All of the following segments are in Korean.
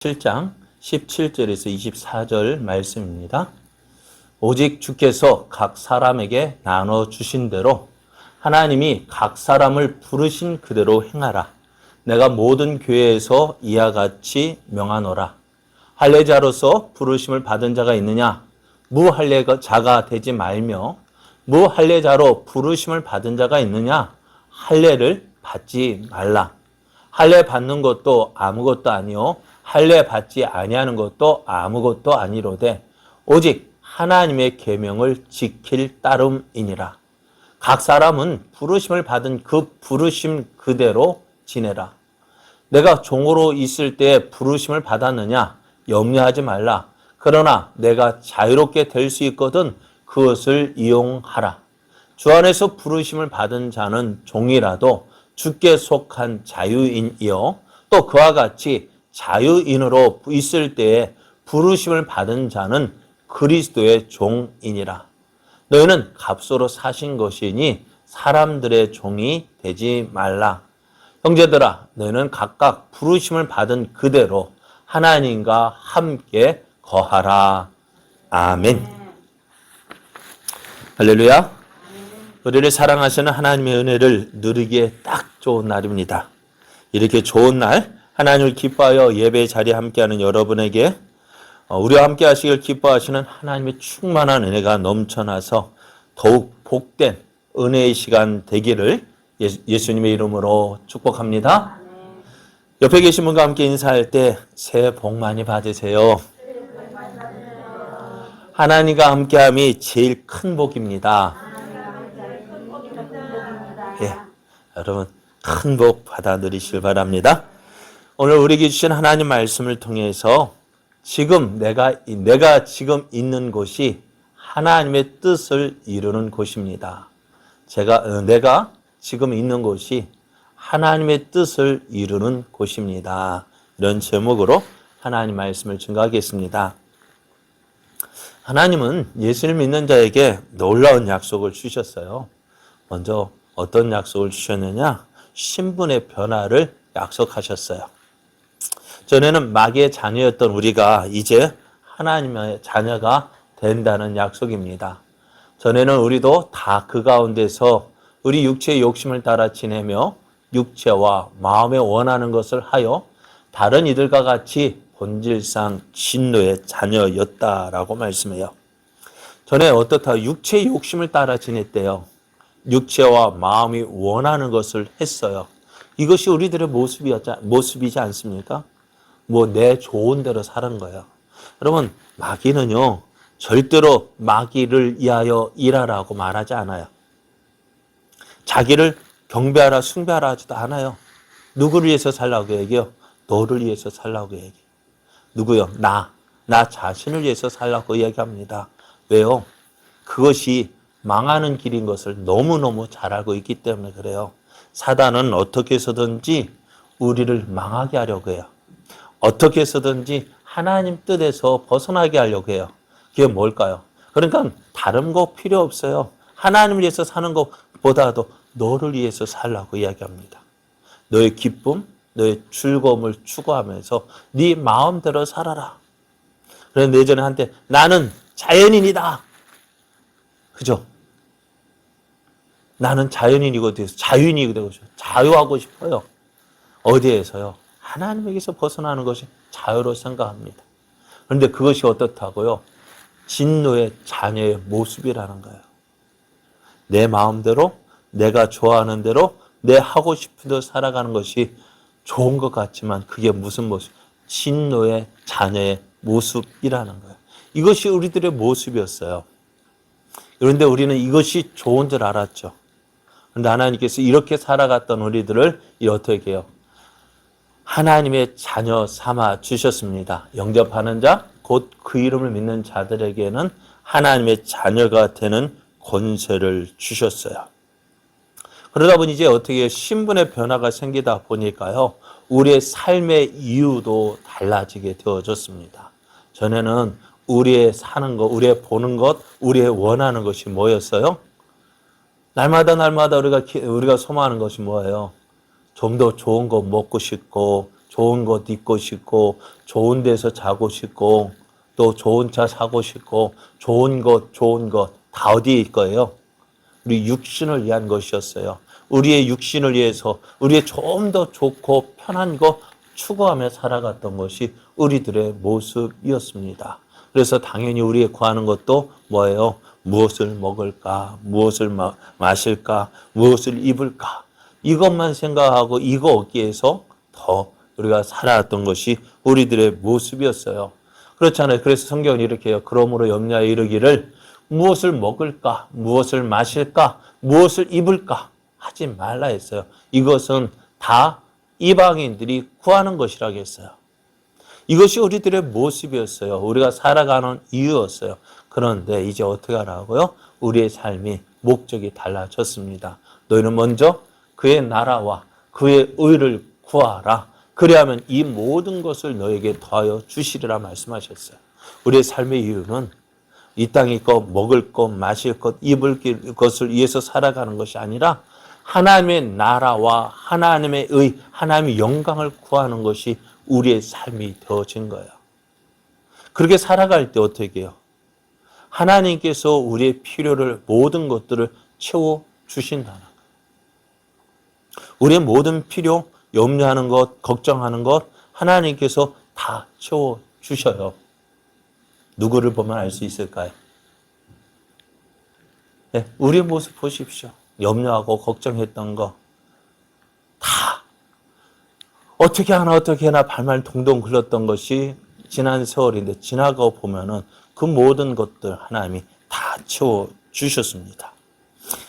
7장 17절에서 24절 말씀입니다. 오직 주께서 각 사람에게 나눠주신 대로 하나님이 각 사람을 부르신 그대로 행하라. 내가 모든 교회에서 이와 같이 명하노라. 할례자로서 부르심을 받은 자가 있느냐? 무할례자가 되지 말며 무할례자로 부르심을 받은 자가 있느냐? 할례를 받지 말라. 할례 받는 것도 아무것도 아니요 할례 받지 아니하는 것도 아무것도 아니로되 오직 하나님의 계명을 지킬 따름이니라. 각 사람은 부르심을 받은 그 부르심 그대로 지내라. 내가 종으로 있을 때 부르심을 받았느냐? 염려하지 말라. 그러나 내가 자유롭게 될 수 있거든 그것을 이용하라. 주 안에서 부르심을 받은 자는 종이라도 주께 속한 자유인이요 또 그와 같이 자유인으로 있을 때에 부르심을 받은 자는 그리스도의 종이니라. 너희는 값으로 사신 것이니 사람들의 종이 되지 말라. 형제들아, 너희는 각각 부르심을 받은 그대로 하나님과 함께 거하라. 아멘. 할렐루야. 우리를 사랑하시는 하나님의 은혜를 누리기에 딱 좋은 날입니다. 이렇게 좋은 날 하나님을 기뻐하여 예배 자리에 함께하는 여러분에게 우리와 함께 하시길 기뻐하시는 하나님의 충만한 은혜가 넘쳐나서 더욱 복된 은혜의 시간 되기를 예수님의 이름으로 축복합니다. 옆에 계신 분과 함께 인사할 때 새해 복 많이 받으세요. 하나님과 함께함이 제일 큰 복입니다. 예, 여러분 큰 복 받아 누리시길 바랍니다. 오늘 우리에게 주신 하나님 말씀을 통해서 지금 내가 지금 있는 곳이 하나님의 뜻을 이루는 곳입니다. 내가 지금 있는 곳이 하나님의 뜻을 이루는 곳입니다. 이런 제목으로 하나님 말씀을 증거하겠습니다. 하나님은 예수를 믿는 자에게 놀라운 약속을 주셨어요. 먼저 어떤 약속을 주셨느냐? 신분의 변화를 약속하셨어요. 전에는 마귀의 자녀였던 우리가 이제 하나님의 자녀가 된다는 약속입니다. 전에는 우리도 다 그 가운데서 우리 육체의 욕심을 따라 지내며 육체와 마음에 원하는 것을 하여 다른 이들과 같이 본질상 진노의 자녀였다라고 말씀해요. 전에 어떻다? 육체의 욕심을 따라 지냈대요. 육체와 마음이 원하는 것을 했어요. 이것이 우리들의 모습이지 않습니까? 내 좋은 대로 사는 거예요. 여러분, 마귀는요, 절대로 마귀를 위하여 일하라고 말하지 않아요. 자기를 경배하라, 숭배하라 하지도 않아요. 누구를 위해서 살라고 얘기해요? 너를 위해서 살라고 얘기해요. 누구요? 나 자신을 위해서 살라고 얘기합니다. 왜요? 그것이 망하는 길인 것을 너무너무 잘 알고 있기 때문에 그래요. 사단은 어떻게 해서든지 우리를 망하게 하려고 해요. 어떻게 해서든지 하나님 뜻에서 벗어나게 하려고 해요. 그게 뭘까요? 그러니까 다른 거 필요 없어요. 하나님을 위해서 사는 것보다도 너를 위해서 살라고 이야기합니다. 너의 기쁨, 너의 즐거움을 추구하면서 네 마음대로 살아라. 그래서 예전에 한때 나는 자연인이다. 그죠? 나는 자연인이고 자유인이 되고 싶어요. 자유하고 싶어요. 어디에서요? 하나님에게서 벗어나는 것이 자유로 생각합니다. 그런데 그것이 어떻다고요? 진노의 자녀의 모습이라는 거예요. 내 마음대로 내가 좋아하는 대로 내 하고 싶은 대로 살아가는 것이 좋은 것 같지만 그게 무슨 모습? 진노의 자녀의 모습이라는 거예요. 이것이 우리들의 모습이었어요. 그런데 우리는 이것이 좋은 줄 알았죠. 그런데 하나님께서 이렇게 살아갔던 우리들을 어떻게 해요? 하나님의 자녀 삼아 주셨습니다. 영접하는 자, 곧 그 이름을 믿는 자들에게는 하나님의 자녀가 되는 권세를 주셨어요. 그러다 보니 이제 어떻게 신분의 변화가 생기다 보니까요, 우리의 삶의 이유도 달라지게 되어졌습니다. 전에는 우리의 사는 것, 우리의 보는 것, 우리의 원하는 것이 뭐였어요? 날마다 우리가 소망하는 것이 뭐예요? 좀 더 좋은 거 먹고 싶고, 좋은 것 입고 싶고, 좋은 데서 자고 싶고, 또 좋은 차 사고 싶고, 좋은 것 다 어디에 있거예요? 우리 육신을 위한 것이었어요. 우리의 육신을 위해서 우리의 좀 더 좋고 편한 것 추구하며 살아갔던 것이 우리들의 모습이었습니다. 그래서 당연히 우리의 구하는 것도 뭐예요? 무엇을 먹을까? 무엇을 마실까? 무엇을 입을까? 이것만 생각하고 이거 얻기 위해서 더 우리가 살아왔던 것이 우리들의 모습이었어요. 그렇잖아요. 그래서 성경은 이렇게 해요. 그러므로 염려하여 이르기를 무엇을 먹을까? 무엇을 마실까? 무엇을 입을까? 하지 말라 했어요. 이것은 다 이방인들이 구하는 것이라고 했어요. 이것이 우리들의 모습이었어요. 우리가 살아가는 이유였어요. 그런데 이제 어떻게 하라고요? 우리의 삶이 목적이 달라졌습니다. 너희는 먼저 그의 나라와 그의 의를 구하라. 그리하면 이 모든 것을 너에게 더하여 주시리라 말씀하셨어요. 우리의 삶의 이유는 이 땅에 거 먹을 것, 마실 것, 입을 것을 위해서 살아가는 것이 아니라 하나님의 나라와 하나님의 의, 하나님의 영광을 구하는 것이 우리의 삶이 되어진 거예요. 그렇게 살아갈 때 어떻게 해요? 하나님께서 우리의 필요를 모든 것들을 채워주신다는 거예요. 우리의 모든 필요, 염려하는 것, 걱정하는 것 하나님께서 다 채워주셔요. 누구를 보면 알 수 있을까요? 네, 우리의 모습 보십시오. 염려하고 걱정했던 거 다 어떻게 하나 발말 동동 굴렀던 것이 지난 세월인데 지나고 보면은 그 모든 것들 하나님이 다 채워주셨습니다.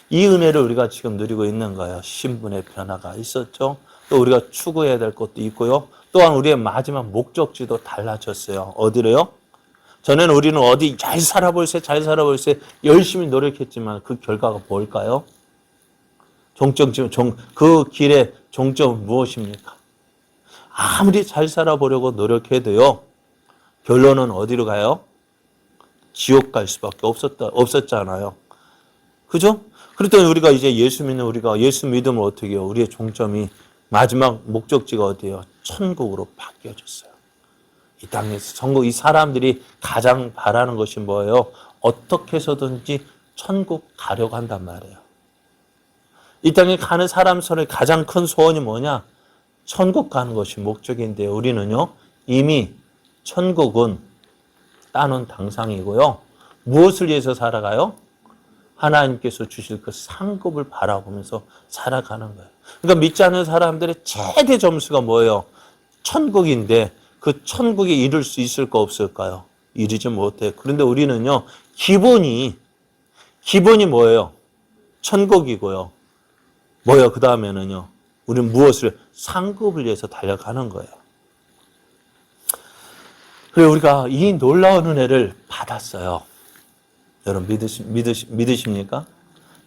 이 은혜를 우리가 지금 누리고 있는 거예요. 신분의 변화가 있었죠. 또 우리가 추구해야 될 것도 있고요. 또한 우리의 마지막 목적지도 달라졌어요. 어디래요? 전에는 우리는 어디 잘 살아볼세 열심히 노력했지만 그 결과가 뭘까요? 그 길의 종점은 무엇입니까? 아무리 잘 살아보려고 노력해도요. 결론은 어디로 가요? 지옥 갈 수밖에 없었잖아요. 그죠? 그랬더니 우리가 이제 예수 믿으면 어떻게 해요? 우리의 종점이 마지막 목적지가 어디예요? 천국으로 바뀌어졌어요. 이 땅에서 이 사람들이 가장 바라는 것이 뭐예요? 어떻게 해서든지 천국 가려고 한단 말이에요. 이 땅에 가는 사람 손에 가장 큰 소원이 뭐냐? 천국 가는 것이 목적인데 우리는요. 이미 천국은 따놓은 당상이고요. 무엇을 위해서 살아가요? 하나님께서 주실 그 상급을 바라보면서 살아가는 거예요. 그러니까 믿지 않는 사람들의 최대 점수가 뭐예요? 천국인데 그 천국에 이룰 수 있을까 없을까요? 이루지 못해요. 그런데 우리는요. 기본이 뭐예요? 천국이고요. 뭐예요? 그 다음에는요. 우리는 무엇을? 상급을 위해서 달려가는 거예요. 그리고 우리가 이 놀라운 은혜를 받았어요. 여러분 믿으십니까?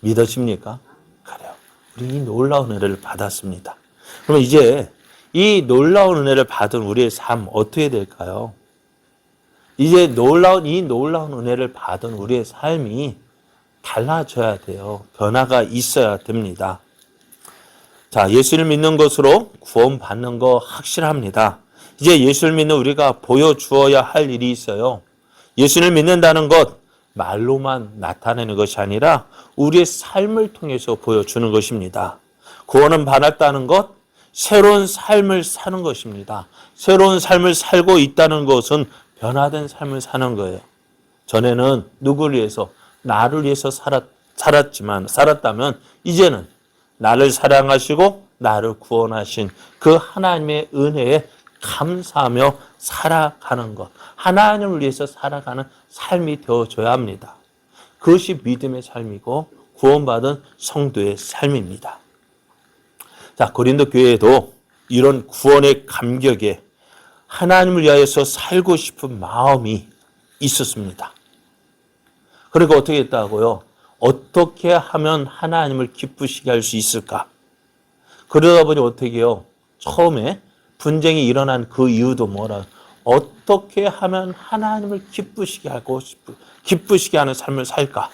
믿으십니까? 그래요. 우리 이 놀라운 은혜를 받았습니다. 그러면 이제 이 놀라운 은혜를 받은 우리의 삶 어떻게 될까요? 이제 이 놀라운 은혜를 받은 우리의 삶이 달라져야 돼요. 변화가 있어야 됩니다. 자, 예수를 믿는 것으로 구원받는 거 확실합니다. 이제 예수를 믿는 우리가 보여주어야 할 일이 있어요. 예수를 믿는다는 것 말로만 나타내는 것이 아니라 우리의 삶을 통해서 보여주는 것입니다. 구원은 받았다는 것, 새로운 삶을 사는 것입니다. 새로운 삶을 살고 있다는 것은 변화된 삶을 사는 거예요. 전에는 누구를 위해서? 나를 위해서 살았다면 이제는 나를 사랑하시고 나를 구원하신 그 하나님의 은혜에 감사하며 살아가는 것. 하나님을 위해서 살아가는 삶이 되어줘야 합니다. 그것이 믿음의 삶이고 구원받은 성도의 삶입니다. 자, 고린도 교회에도 이런 구원의 감격에 하나님을 위하여서 살고 싶은 마음이 있었습니다. 그러니까 어떻게 했다고요? 어떻게 하면 하나님을 기쁘시게 할 수 있을까? 그러다 보니 어떻게 해요? 처음에 분쟁이 일어난 그 이유도 뭐라? 어떻게 하면 하나님을 기쁘시게 하는 삶을 살까?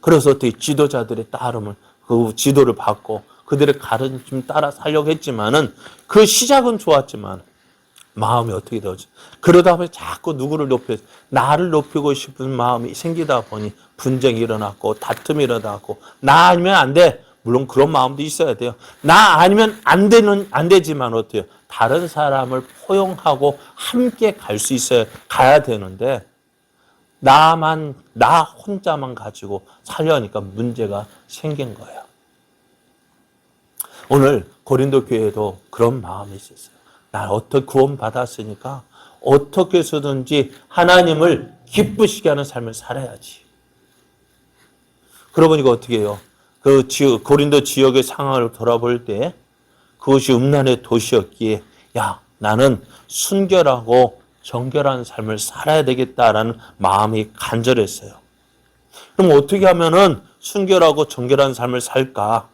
그래서 어떻게 지도자들의 따름을 그 지도를 받고 그들의 가르침 따라 살려고 했지만은 그 시작은 좋았지만 마음이 어떻게 되었지? 그러다 보니 자꾸 누구를 나를 높이고 싶은 마음이 생기다 보니 분쟁이 일어났고 다툼이 일어났고 나 아니면 안 돼. 물론 그런 마음도 있어야 돼요. 나 아니면 안 되지만 어때요? 다른 사람을 포용하고 함께 갈 수 가야 되는데 나 혼자만 가지고 살려니까 문제가 생긴 거예요. 오늘 고린도 교회에도 그런 마음이 있었어요. 나 어떻게 구원받았으니까 어떻게 해서든지 하나님을 기쁘시게 하는 삶을 살아야지. 그러고 보니까 어떻게 해요? 고린도 지역의 상황을 돌아볼 때 그것이 음란의 도시였기에 나는 순결하고 정결한 삶을 살아야 되겠다라는 마음이 간절했어요. 그럼 어떻게 하면은 순결하고 정결한 삶을 살까?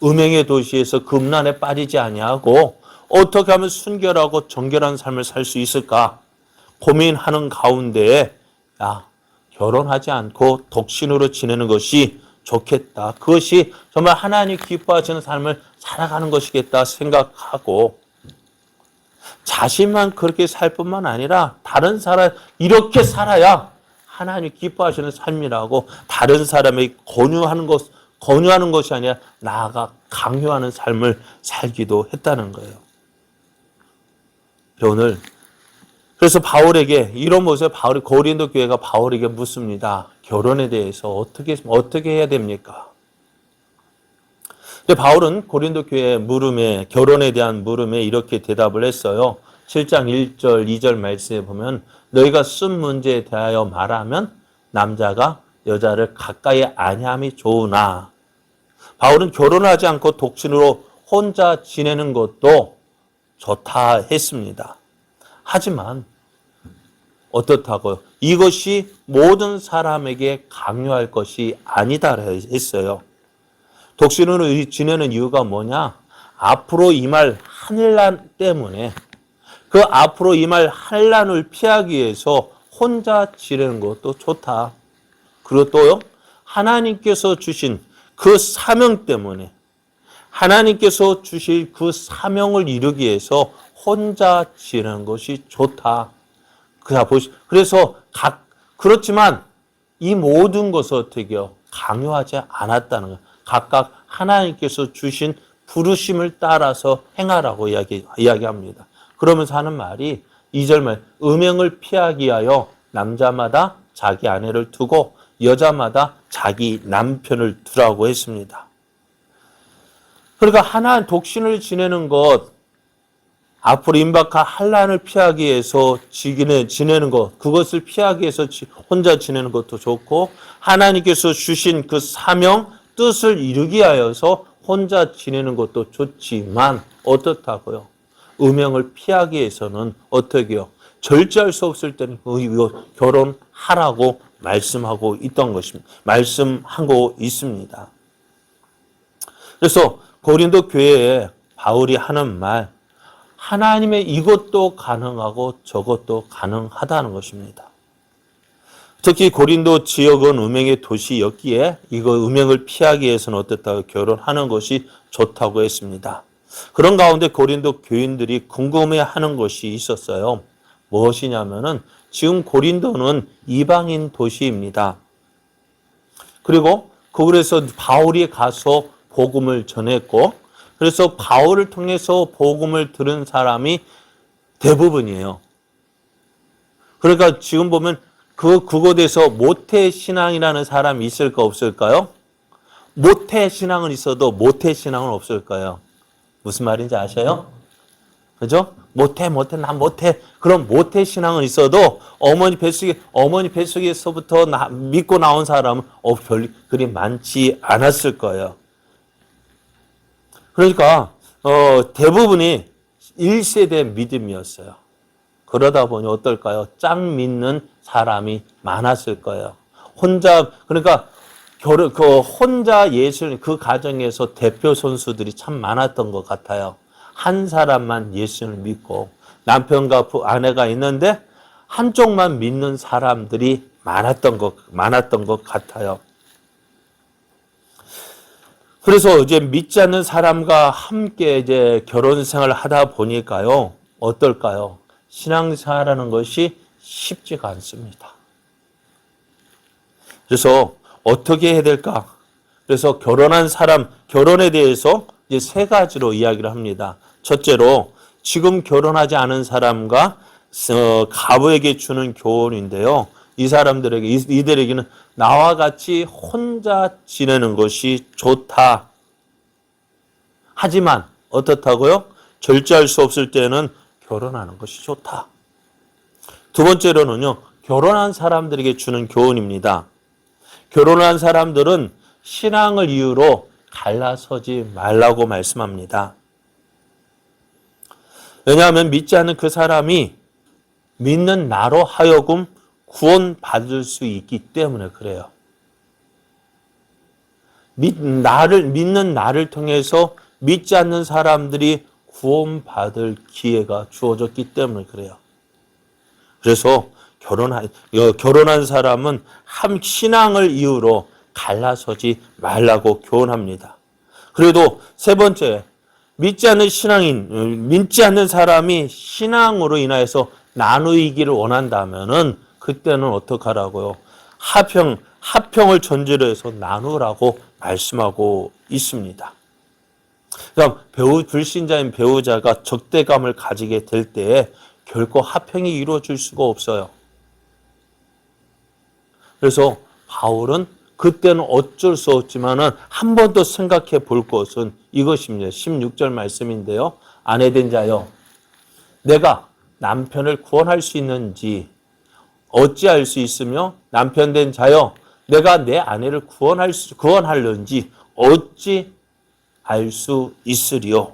음행의 도시에서 그 음란에 빠지지 아니하고 어떻게 하면 순결하고 정결한 삶을 살 수 있을까? 고민하는 가운데에 결혼하지 않고 독신으로 지내는 것이 좋겠다. 그것이 정말 하나님 기뻐하시는 삶을 살아가는 것이겠다 생각하고 자신만 그렇게 살 뿐만 아니라 다른 사람 이렇게 살아야 하나님 기뻐하시는 삶이라고 다른 사람에게 권유하는 것이 아니라 나아가 강요하는 삶을 살기도 했다는 거예요. 그래서 바울에게 이런 모습에 고린도 교회가 바울에게 묻습니다. 결혼에 대해서 어떻게 해야 됩니까? 근데 바울은 고린도 교회의 결혼에 대한 물음에 이렇게 대답을 했어요. 7장 1절, 2절 말씀에 보면 너희가 쓴 문제에 대하여 말하면 남자가 여자를 가까이 아니함이 좋으나 바울은 결혼하지 않고 독신으로 혼자 지내는 것도 좋다 했습니다. 하지만 어떻다고요? 이것이 모든 사람에게 강요할 것이 아니다 했어요. 독신으로 지내는 이유가 뭐냐? 앞으로 임할 환난 때문에 그 앞으로 임할 환난을 피하기 위해서 혼자 지내는 것도 좋다. 그리고 또요. 하나님께서 주신 그 사명 때문에 하나님께서 주실 그 사명을 이루기 위해서 혼자 지내는 것이 좋다. 그래서 그렇지만 이 모든 것을 어떻게 해요? 강요하지 않았다는 거예요. 각각 하나님께서 주신 부르심을 따라서 행하라고 이야기합니다. 그러면서 하는 말이 2절 말 음행을 피하기 위하여 남자마다 자기 아내를 두고 여자마다 자기 남편을 두라고 했습니다. 그러니까 독신을 지내는 것 앞으로 임박할 환난을 피하기 위해서 지내는 것, 그것을 피하기 위해서 혼자 지내는 것도 좋고 하나님께서 주신 그 사명, 뜻을 이루기 위하여서 혼자 지내는 것도 좋지만 어떻다고요? 음행을 피하기 위해서는 어떻게 해요? 절제할 수 없을 때는 결혼하라고 말씀하고 있습니다. 그래서 고린도 교회에 바울이 하는 말, 하나님의 이것도 가능하고 저것도 가능하다는 것입니다. 특히 고린도 지역은 음행의 도시였기에 이거 음행을 피하기 위해서는 어떻다고 결혼하는 것이 좋다고 했습니다. 그런 가운데 고린도 교인들이 궁금해하는 것이 있었어요. 무엇이냐면은 지금 고린도는 이방인 도시입니다. 그리고 그래서 바울이 가서 복음을 전했고 그래서 바울을 통해서 복음을 들은 사람이 대부분이에요. 그러니까 지금 보면 그곳에서 모태신앙이라는 사람이 있을까 없을까요? 모태신앙은 있어도 모태신앙은 없을까요? 무슨 말인지 아셔요? 그죠? 난 못해. 그럼 모태신앙은 있어도 어머니 뱃속에서부터 믿고 나온 사람은 그리 많지 않았을 거예요. 그러니까 대부분이 1세대 믿음이었어요. 그러다 보니 어떨까요? 짱 믿는 사람이 많았을 거예요. 그러니까 혼자 예수님 그 가정에서 대표 선수들이 참 많았던 것 같아요. 한 사람만 예수를 믿고 남편과 아내가 있는데 한쪽만 믿는 사람들이 많았던 것 같아요. 그래서 이제 믿지 않는 사람과 함께 이제 결혼 생활을 하다 보니까요, 어떨까요? 신앙생활하는 것이 쉽지가 않습니다. 그래서 어떻게 해야 될까? 그래서 결혼한 사람, 결혼에 대해서 이제 세 가지로 이야기를 합니다. 첫째로 지금 결혼하지 않은 사람과 가부에게 주는 교훈인데요. 이 사람들에게, 이들에게는 나와 같이 혼자 지내는 것이 좋다. 하지만 어떻다고요? 절제할 수 없을 때는 결혼하는 것이 좋다. 두 번째로는요, 결혼한 사람들에게 주는 교훈입니다. 결혼한 사람들은 신앙을 이유로 갈라서지 말라고 말씀합니다. 왜냐하면 믿지 않는 그 사람이 믿는 나로 하여금 구원받을 수 있기 때문에 그래요. 믿는 나를 통해서 믿지 않는 사람들이 구원받을 기회가 주어졌기 때문에 그래요. 그래서 결혼한 사람은 신앙을 이유로 갈라서지 말라고 교훈합니다. 그래도 세 번째, 믿지 않는 사람이 신앙으로 인하여서 나누이기를 원한다면은 그때는 어떡하라고요? 합평을 전제로 해서 나누라고 말씀하고 있습니다. 그러니까 불신자인 배우자가 적대감을 가지게 될 때에 결코 합평이 이루어질 수가 없어요. 그래서 바울은 그때는 어쩔 수 없지만은 한 번 더 생각해 볼 것은 이것입니다. 16절 말씀인데요. 아내된 자여, 내가 남편을 구원할 수 있는지 어찌할 수 있으며 남편된 자여, 내가 내 아내를 구원하려는지 어찌 알 수 있으리요.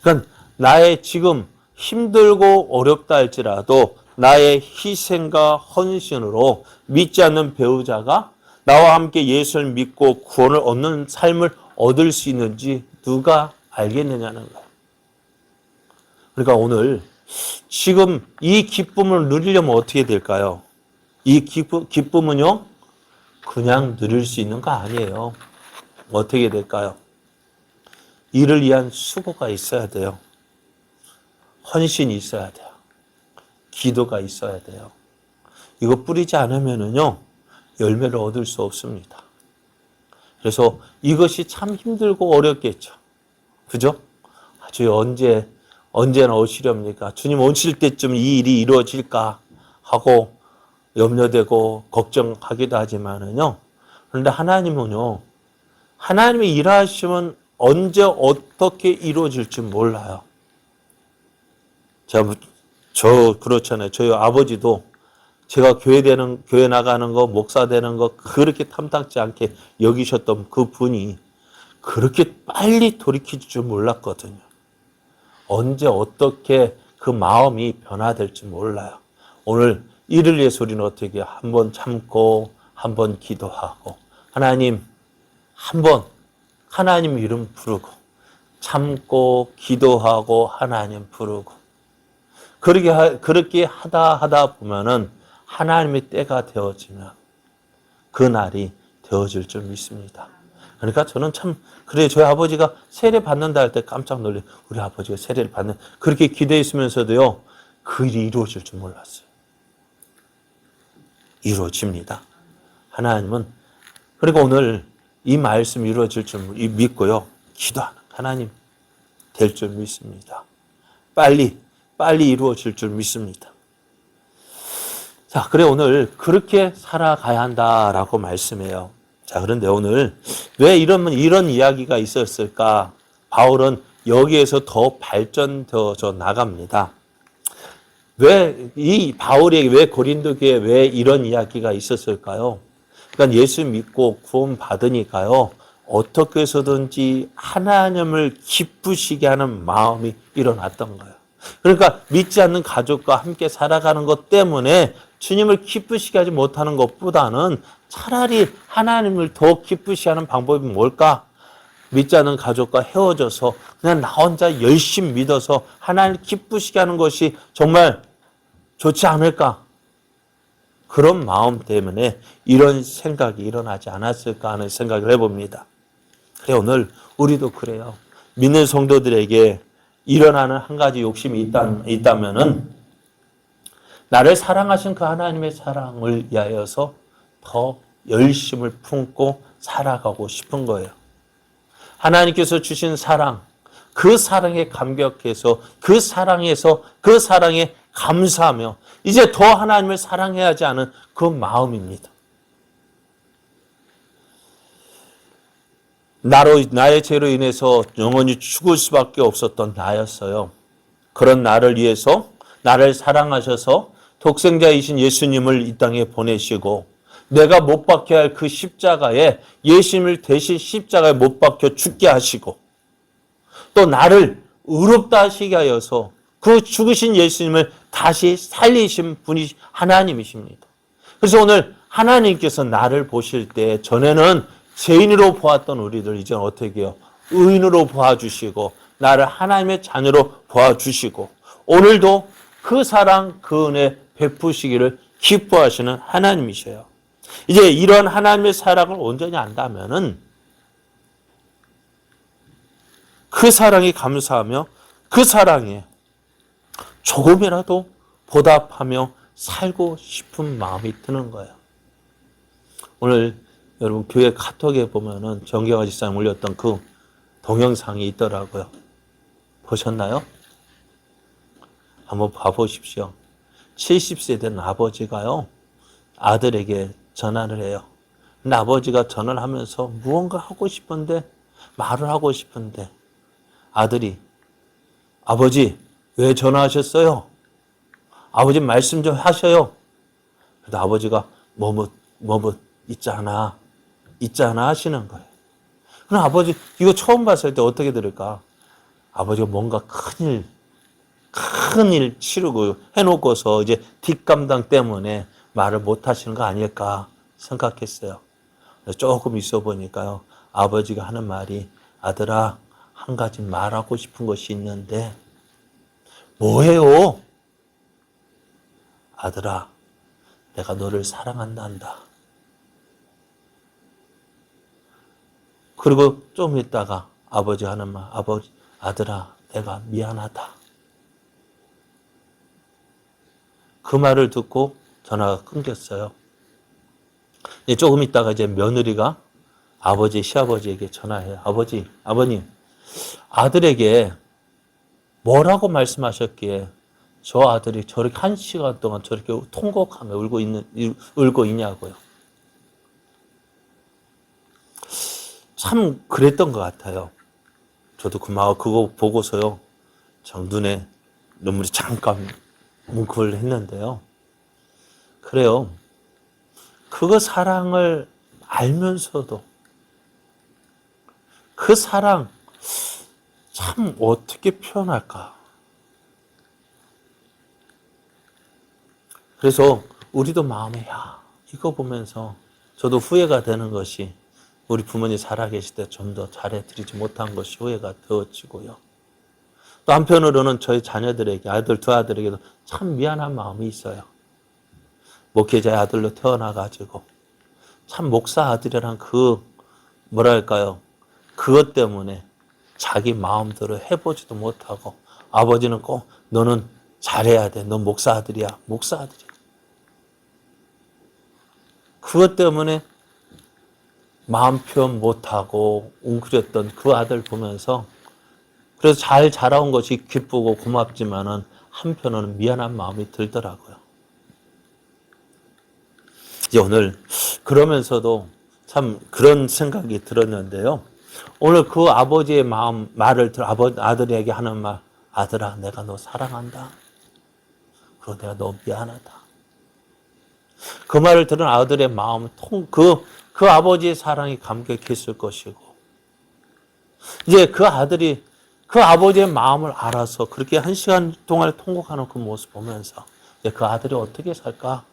그러니까 나의 지금 힘들고 어렵다 할지라도 나의 희생과 헌신으로 믿지 않는 배우자가 나와 함께 예수를 믿고 구원을 얻는 삶을 얻을 수 있는지 누가 알겠느냐는 거예요. 그러니까 오늘 지금 이 기쁨을 누리려면 어떻게 될까요? 이 기쁨은요, 그냥 누릴 수 있는 거 아니에요. 어떻게 될까요? 이를 위한 수고가 있어야 돼요. 헌신이 있어야 돼요. 기도가 있어야 돼요. 이거 뿌리지 않으면은요, 열매를 얻을 수 없습니다. 그래서 이것이 참 힘들고 어렵겠죠. 그죠? 주여 언제나 오시렵니까? 주님 오실 때쯤 이 일이 이루어질까 하고 염려되고 걱정하기도 하지만은요. 그런데 하나님은요, 하나님이 일하시면 언제 어떻게 이루어질지 몰라요. 그렇잖아요. 저희 아버지도 제가 교회 나가는 거, 목사 되는 거 그렇게 탐탁지 않게 여기셨던 그 분이 그렇게 빨리 돌이킬 줄 몰랐거든요. 언제 어떻게 그 마음이 변화될지 몰라요. 오늘 이를 위해서 우리는 어떻게 한번 참고 한번 기도하고 하나님 이름 부르고 참고 기도하고 하나님 부르고 그렇게 하다 보면은 하나님의 때가 되어지면 그 날이 되어질 줄 믿습니다. 그러니까 저는 그래, 저희 아버지가 세례 받는다 할 때 깜짝 놀래. 우리 아버지가 세례를 그렇게 기대했으면서도요, 그 일이 이루어질 줄 몰랐어요. 이루어집니다. 하나님은, 그리고 오늘 이 말씀 이루어질 줄 믿고요, 기도하는 하나님 될 줄 믿습니다. 빨리 이루어질 줄 믿습니다. 자, 그래 오늘 그렇게 살아가야 한다라고 말씀해요. 자, 그런데 오늘 왜 이런 이야기가 있었을까? 바울은 여기에서 더 발전되어져 나갑니다. 왜 고린도 교회에 왜 이런 이야기가 있었을까요? 그러니까 예수 믿고 구원 받으니까요, 어떻게 해서든지 하나님을 기쁘시게 하는 마음이 일어났던 거예요. 그러니까 믿지 않는 가족과 함께 살아가는 것 때문에 주님을 기쁘시게 하지 못하는 것보다는 차라리 하나님을 더 기쁘시게 하는 방법이 뭘까? 믿지 않는 가족과 헤어져서 그냥 나 혼자 열심히 믿어서 하나님을 기쁘시게 하는 것이 정말 좋지 않을까? 그런 마음 때문에 이런 생각이 일어나지 않았을까 하는 생각을 해봅니다. 그래, 오늘 우리도 그래요. 믿는 성도들에게 일어나는 한 가지 욕심이 있다면은 나를 사랑하신 그 하나님의 사랑을 위하여서 더 열심을 품고 살아가고 싶은 거예요. 하나님께서 주신 사랑, 그 사랑에 감격해서 그 사랑에 감사하며 이제 더 하나님을 사랑해야 하지 않은 그 마음입니다. 나의 죄로 인해서 영원히 죽을 수밖에 없었던 나였어요. 그런 나를 위해서 나를 사랑하셔서 독생자이신 예수님을 이 땅에 보내시고 내가 못 박혀야 할 그 십자가에 예수님을 대신 십자가에 못 박혀 죽게 하시고 또 나를 의롭다 하시게 하여서 그 죽으신 예수님을 다시 살리신 분이 하나님이십니다. 그래서 오늘 하나님께서 나를 보실 때 전에는 죄인으로 보았던 우리들 이제는 어떻게 해요? 의인으로 보아주시고 나를 하나님의 자녀로 보아주시고 오늘도 그 사랑 그 은혜 베푸시기를 기뻐하시는 하나님이셔요. 이제 이런 하나님의 사랑을 온전히 안다면은 그 사랑이 감사하며 그 사랑에 조금이라도 보답하며 살고 싶은 마음이 드는 거예요. 오늘 여러분 교회 카톡에 보면은 정경화 집사님 올렸던 그 동영상이 있더라고요. 보셨나요? 한번 봐보십시오. 70세 된 아버지가요, 아들에게 전화를 해요. 근데 아버지가 전화를 하면서 무언가 하고 싶은데, 말을 하고 싶은데, 아들이, 아버지, 왜 전화하셨어요? 아버지 말씀 좀 하셔요. 그래도 아버지가 있잖아 하시는 거예요. 그럼 아버지, 이거 처음 봤을 때 어떻게 들을까? 아버지가 뭔가 큰일 치르고 해놓고서 이제 뒷감당 때문에 말을 못 하시는 거 아닐까 생각했어요. 조금 있어 보니까요. 아버지가 하는 말이 아들아, 한 가지 말하고 싶은 것이 있는데 뭐예요? 아들아, 내가 너를 사랑한단다. 그리고 좀 있다가 아버지 하는 말, 아들아, 내가 미안하다. 그 말을 듣고 전화가 끊겼어요. 조금 있다가 이제 며느리가 시아버지에게 전화해요. 아버님, 아들에게 뭐라고 말씀하셨기에 저 아들이 저렇게 1시간 동안 저렇게 통곡하며 울고 있냐고요. 참 그랬던 것 같아요. 저도 그거 보고서요, 참 눈에 눈물이 잠깐 뭉클했는데요. 그래요. 그거 사랑을 알면서도 그 사랑 참 어떻게 표현할까? 그래서 우리도 마음에 이거 보면서 저도 후회가 되는 것이 우리 부모님 살아계실 때 좀 더 잘해드리지 못한 것이 후회가 되어지고요. 또 한편으로는 저희 자녀들에게 두 아들에게도 참 미안한 마음이 있어요. 목회자의 아들로 태어나가지고 참 목사 아들이란 그것 때문에 자기 마음대로 해보지도 못하고 아버지는 꼭 너는 잘해야 돼. 넌 목사 아들이야. 그것 때문에 마음 표현 못하고 웅크렸던 그 아들 보면서 그래서 잘 자라온 것이 기쁘고 고맙지만은 한편으로는 미안한 마음이 들더라고요. 이제 오늘 그러면서도 참 그런 생각이 들었는데요. 오늘 그 아버지의 말을 아들에게 하는 말, 아들아, 내가 너 사랑한다. 그리고 내가 너 미안하다. 그 말을 들은 아들의 마음은 그 아버지의 사랑이 감격했을 것이고, 이제 그 아들이 그 아버지의 마음을 알아서 그렇게 1시간 동안 통곡하는 그 모습 보면서 이제 그 아들이 어떻게 살까?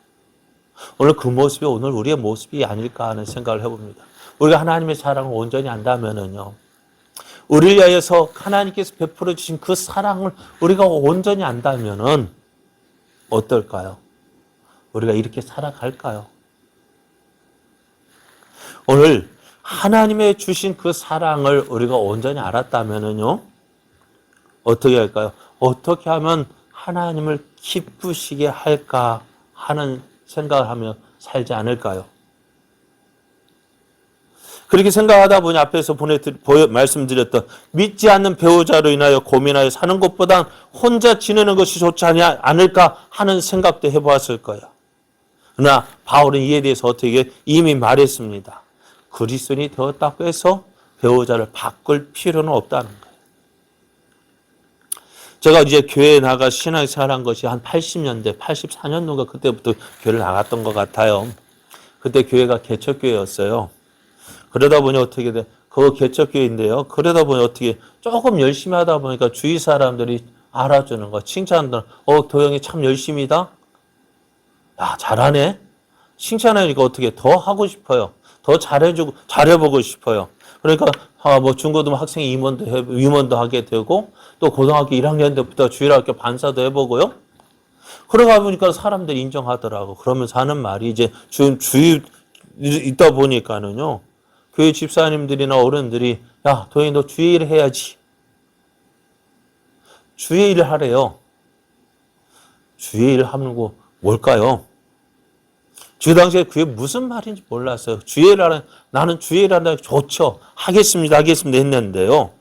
오늘 그 모습이 오늘 우리의 모습이 아닐까 하는 생각을 해봅니다. 우리가 하나님의 사랑을 온전히 안다면은요, 우리를 위하여서 하나님께서 베풀어 주신 그 사랑을 우리가 온전히 안다면은 어떨까요? 우리가 이렇게 살아갈까요? 오늘 하나님의 주신 그 사랑을 우리가 온전히 알았다면은요, 어떻게 할까요? 어떻게 하면 하나님을 기쁘시게 할까 하는 생각을 하며 살지 않을까요? 그렇게 생각하다 보니 앞에서 말씀드렸던 믿지 않는 배우자로 인하여 고민하여 사는 것보단 혼자 지내는 것이 좋지 않을까 하는 생각도 해보았을 거예요. 그러나 바울은 이에 대해서 어떻게 이미 말했습니다. 그리스도인이 되었다고 해서 배우자를 바꿀 필요는 없다는 거예요. 제가 이제 교회에 나가 신앙생활한 것이 한 80년대, 84년도인가 그때부터 교회를 나갔던 것 같아요. 그때 교회가 개척교회였어요. 그러다 보니 어떻게 돼? 그거 개척교회인데요. 그러다 보니 어떻게 조금 열심히 하다 보니까 주위 사람들이 알아주는 거, 칭찬들, 도영이 참 열심히다? 야, 잘하네? 칭찬하니까 어떻게 더 하고 싶어요. 더 잘해보고 싶어요. 그러니까, 중고등 학생 임원도 하게 되고, 또 고등학교 1학년 때부터 주일학교 반사도 해보고요. 그러다 보니까 사람들이 인정하더라고. 그러면서 하는 말이 이제 주위 있다 보니까는요. 교회 집사님들이나 어른들이 야, 도현이 너 주의 일 해야지. 주의 일을 하래요. 주의 일을 하는 거 뭘까요? 그 당시에 그게 무슨 말인지 몰랐어요. 주의 일을 하는, 나는 주의 일을 한다고 좋죠. 하겠습니다 했는데요.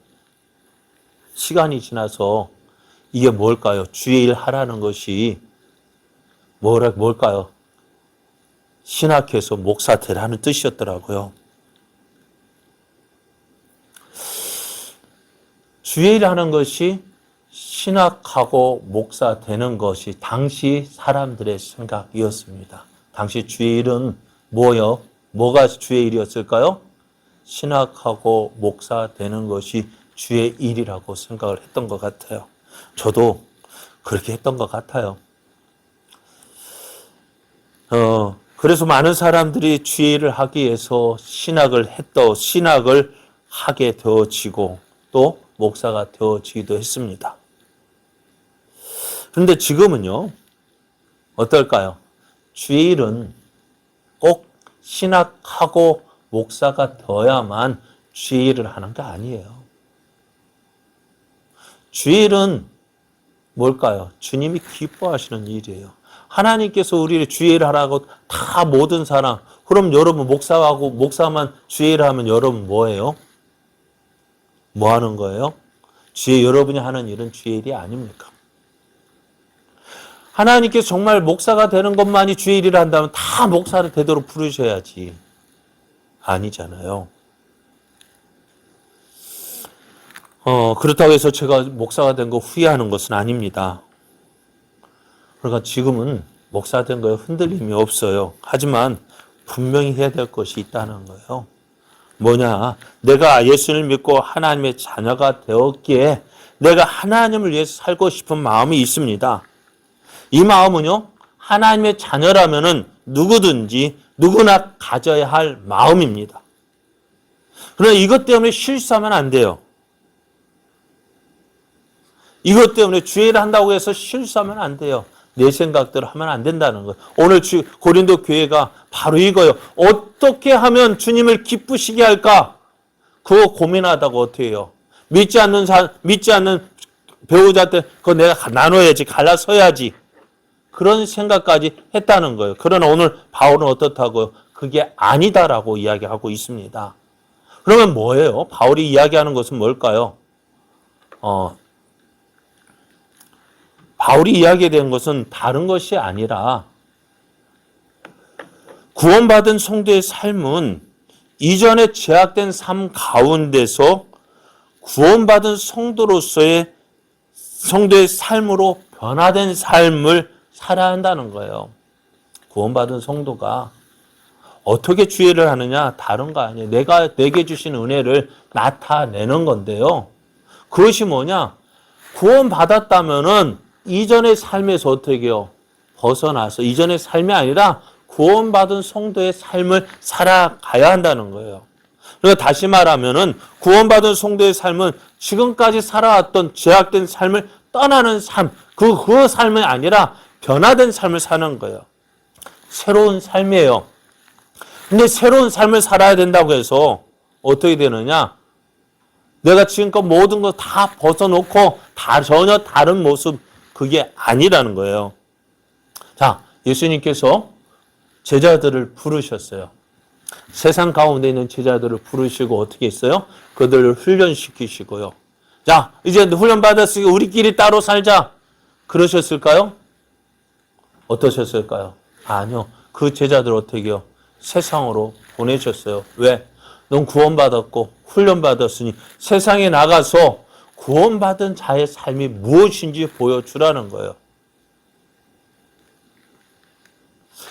시간이 지나서 이게 뭘까요? 주의 일 하라는 것이 뭘까요? 신학해서 목사 되라는 뜻이었더라고요. 주의 일 하는 것이 신학하고 목사 되는 것이 당시 사람들의 생각이었습니다. 당시 주의 일은 뭐가 주의 일이었을까요? 신학하고 목사 되는 것이 주의 일이라고 생각을 했던 것 같아요. 저도 그렇게 했던 것 같아요. 그래서 많은 사람들이 주의 일을 하기 위해서 신학을 하게 되어지고 또 목사가 되어지기도 했습니다. 그런데 지금은요, 어떨까요? 주의 일은 꼭 신학하고 목사가 되어야만 주의 일을 하는 게 아니에요. 주의 일은 뭘까요? 주님이 기뻐하시는 일이에요. 하나님께서 우리를 주의 일을 하라고 다 모든 사람, 그럼 여러분 목사만 주의 일을 하면 여러분 뭐예요? 뭐 하는 거예요? 여러분이 하는 일은 주의 일이 아닙니까? 하나님께서 정말 목사가 되는 것만이 주의 일이라 한다면 다 목사를 되도록 부르셔야지. 아니잖아요. 그렇다고 해서 제가 목사가 된 거 후회하는 것은 아닙니다. 그러니까 지금은 목사 된 거에 흔들림이 없어요. 하지만 분명히 해야 될 것이 있다는 거예요. 뭐냐? 내가 예수를 믿고 하나님의 자녀가 되었기에 내가 하나님을 위해서 살고 싶은 마음이 있습니다. 이 마음은요, 하나님의 자녀라면은 누구나 가져야 할 마음입니다. 그러나 이것 때문에 실수하면 안 돼요. 이것 때문에 주의 일을 한다고 해서 실수하면 안 돼요. 내 생각대로 하면 안 된다는 거예요. 오늘 고린도 교회가 바로 이거예요. 어떻게 하면 주님을 기쁘시게 할까? 그거 고민하다가 어떻게 해요? 믿지 않는 배우자한테 그거 내가 나눠야지, 갈라서야지. 그런 생각까지 했다는 거예요. 그러나 오늘 바울은 어떻다고요? 그게 아니다라고 이야기하고 있습니다. 그러면 뭐예요? 바울이 이야기하는 것은 뭘까요? 바울이 이야기된 것은 다른 것이 아니라 구원받은 성도의 삶은 이전에 제약된 삶 가운데서 구원받은 성도의 삶으로 변화된 삶을 살아야 한다는 거예요. 구원받은 성도가 어떻게 주의를 하느냐? 다른 거 아니에요. 내게 주신 은혜를 나타내는 건데요. 그것이 뭐냐? 구원받았다면은 이전의 삶에서 어떻게 해요? 벗어나서 이전의 삶이 아니라 구원받은 성도의 삶을 살아가야 한다는 거예요. 그러니까 다시 말하면은 구원받은 성도의 삶은 지금까지 살아왔던 제약된 삶을 떠나는 삶, 그 삶이 아니라 변화된 삶을 사는 거예요. 새로운 삶이에요. 근데 새로운 삶을 살아야 된다고 해서 어떻게 되느냐? 내가 지금껏 모든 거 다 벗어놓고 전혀 다른 모습, 그게 아니라는 거예요. 자, 예수님께서 제자들을 부르셨어요. 세상 가운데 있는 제자들을 부르시고 어떻게 했어요? 그들을 훈련시키시고요. 자, 이제 훈련 받았으니 우리끼리 따로 살자. 그러셨을까요? 어떠셨을까요? 아니요. 그 제자들 어떻게 해요? 세상으로 보내셨어요. 왜? 넌 구원받았고 훈련받았으니 세상에 나가서 구원받은 자의 삶이 무엇인지 보여주라는 거예요.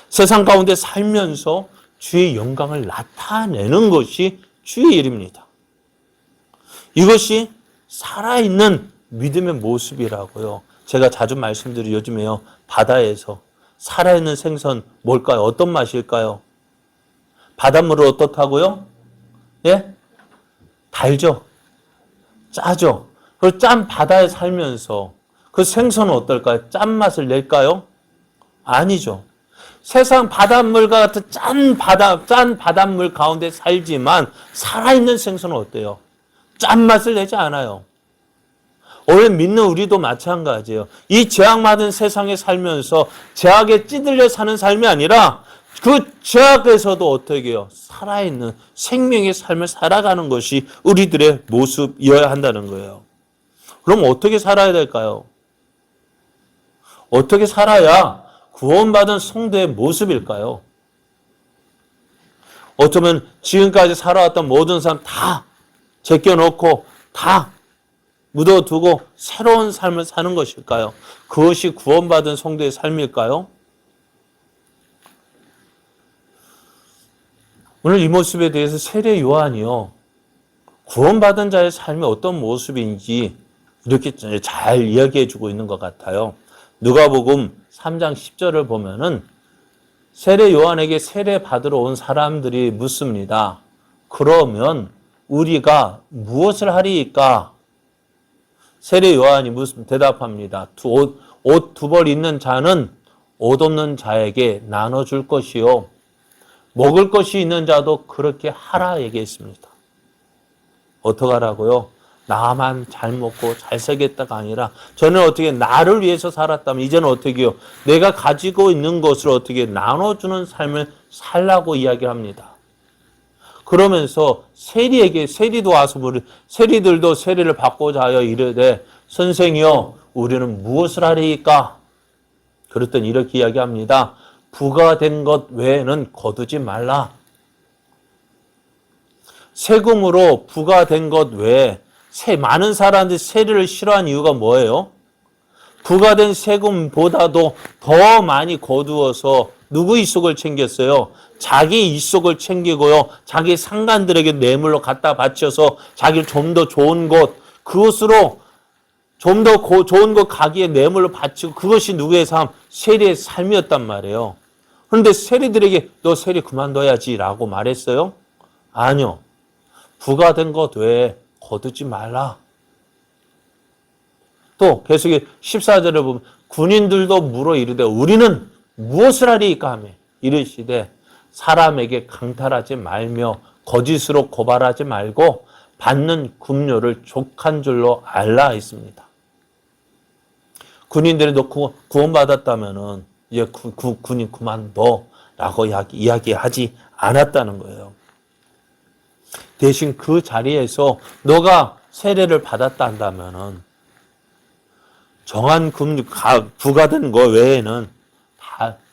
세상 가운데 살면서 주의 영광을 나타내는 것이 주의 일입니다. 이것이 살아있는 믿음의 모습이라고요. 제가 자주 말씀드리죠. 요즘에요. 바다에서 살아있는 생선 뭘까요? 어떤 맛일까요? 바닷물은 어떻다고요? 예? 달죠? 짜죠? 그 짠 바다에 살면서 그 생선은 어떨까요? 짠맛을 낼까요? 아니죠. 세상 바닷물과 같은 짠 바닷물 가운데 살지만 살아있는 생선은 어때요? 짠맛을 내지 않아요. 오늘 믿는 우리도 마찬가지예요. 이 죄악받은 세상에 살면서 죄악에 찌들려 사는 삶이 아니라 그 죄악에서도 어떻게 해요? 살아있는 생명의 삶을 살아가는 것이 우리들의 모습이어야 한다는 거예요. 그럼 어떻게 살아야 될까요? 어떻게 살아야 구원받은 성도의 모습일까요? 어쩌면 지금까지 살아왔던 모든 삶 다 제껴놓고 다 묻어두고 새로운 삶을 사는 것일까요? 그것이 구원받은 성도의 삶일까요? 오늘 이 모습에 대해서 세례 요한이요. 구원받은 자의 삶이 어떤 모습인지 이렇게 잘 이야기해 주고 있는 것 같아요. 누가복음 3장 10절을 보면은 세례 요한에게 세례 받으러 온 사람들이 묻습니다. 그러면 우리가 무엇을 하리이까? 세례 요한이 대답합니다. 옷 두 벌 있는 자는 옷 없는 자에게 나눠줄 것이요. 먹을 것이 있는 자도 그렇게 하라 얘기했습니다. 어떡하라고요? 나만 잘 먹고 잘 살겠다가 아니라 저는 어떻게 나를 위해서 살았다면 이제는 어떻게 해요? 내가 가지고 있는 것을 어떻게 나눠주는 삶을 살라고 이야기합니다. 그러면서 세리도 와서 세리들도 세리를 받고자 하여 이르되 선생이여 우리는 무엇을 하리이까? 그랬더니 이렇게 이야기합니다. 부가 된 것 외에는 거두지 말라. 세금으로 부가 된 것 외에 많은 사람들이 세리를 싫어하는 이유가 뭐예요? 부가 된 세금보다도 더 많이 거두어서 누구 이속을 챙겼어요? 자기 이속을 챙기고요. 자기 상관들에게 뇌물로 갖다 바쳐서 자기를 좀 더 좋은 곳, 그것으로 좀 더 좋은 곳 가기에 뇌물로 바치고 그것이 누구의 삶? 세리의 삶이었단 말이에요. 그런데 세리들에게 너 세리 그만둬야지 라고 말했어요? 아니요. 부가 된 것 외에 거두지 말라. 또 계속 14절을 보면 군인들도 물어 이르되 우리는 무엇을 하리이까 하며 이르시되 사람에게 강탈하지 말며 거짓으로 고발하지 말고 받는 급료를 족한 줄로 알라 했습니다. 군인들이 너 구원받았다면은 이제 군인 그만둬 라고 이야기하지 않았다는 거예요. 대신 그 자리에서 너가 세례를 받았다 한다면은 정한 부가 된 거 외에는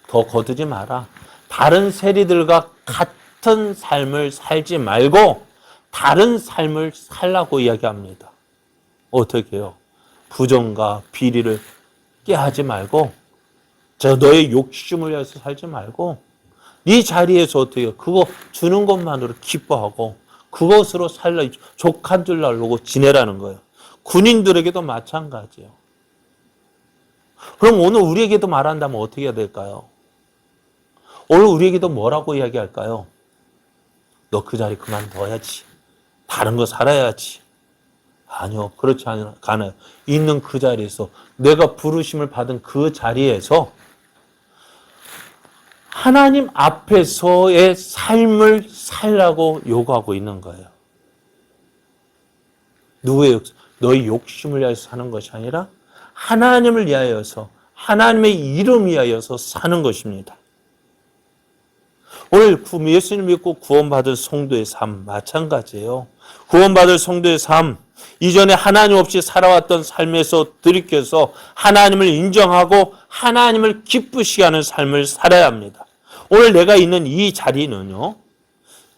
더 거두지 마라. 다른 세리들과 같은 삶을 살지 말고 다른 삶을 살라고 이야기합니다. 어떻게 해요? 부정과 비리를 깨하지 말고 너의 욕심을 위해서 살지 말고 네 자리에서 어떻게 해요? 그거 주는 것만으로 기뻐하고 그것으로 살라 족한 줄 알고 지내라는 거예요. 군인들에게도 마찬가지예요. 그럼 오늘 우리에게도 말한다면 어떻게 해야 될까요? 오늘 우리에게도 뭐라고 이야기할까요? 너 그 자리 그만둬야지. 다른 거 살아야지. 아니요. 그렇지 않아요. 있는 그 자리에서 내가 부르심을 받은 그 자리에서 하나님 앞에서의 삶을 살라고 요구하고 있는 거예요. 너의 욕심을 위하여서 사는 것이 아니라 하나님을 위하여서, 하나님의 이름 위하여서 사는 것입니다. 오늘 예수님 믿고 구원받은 성도의 삶 마찬가지예요. 구원받을 성도의 삶, 이전에 하나님 없이 살아왔던 삶에서 들이켜서 하나님을 인정하고 하나님을 기쁘시게 하는 삶을 살아야 합니다. 오늘 내가 있는 이 자리는요,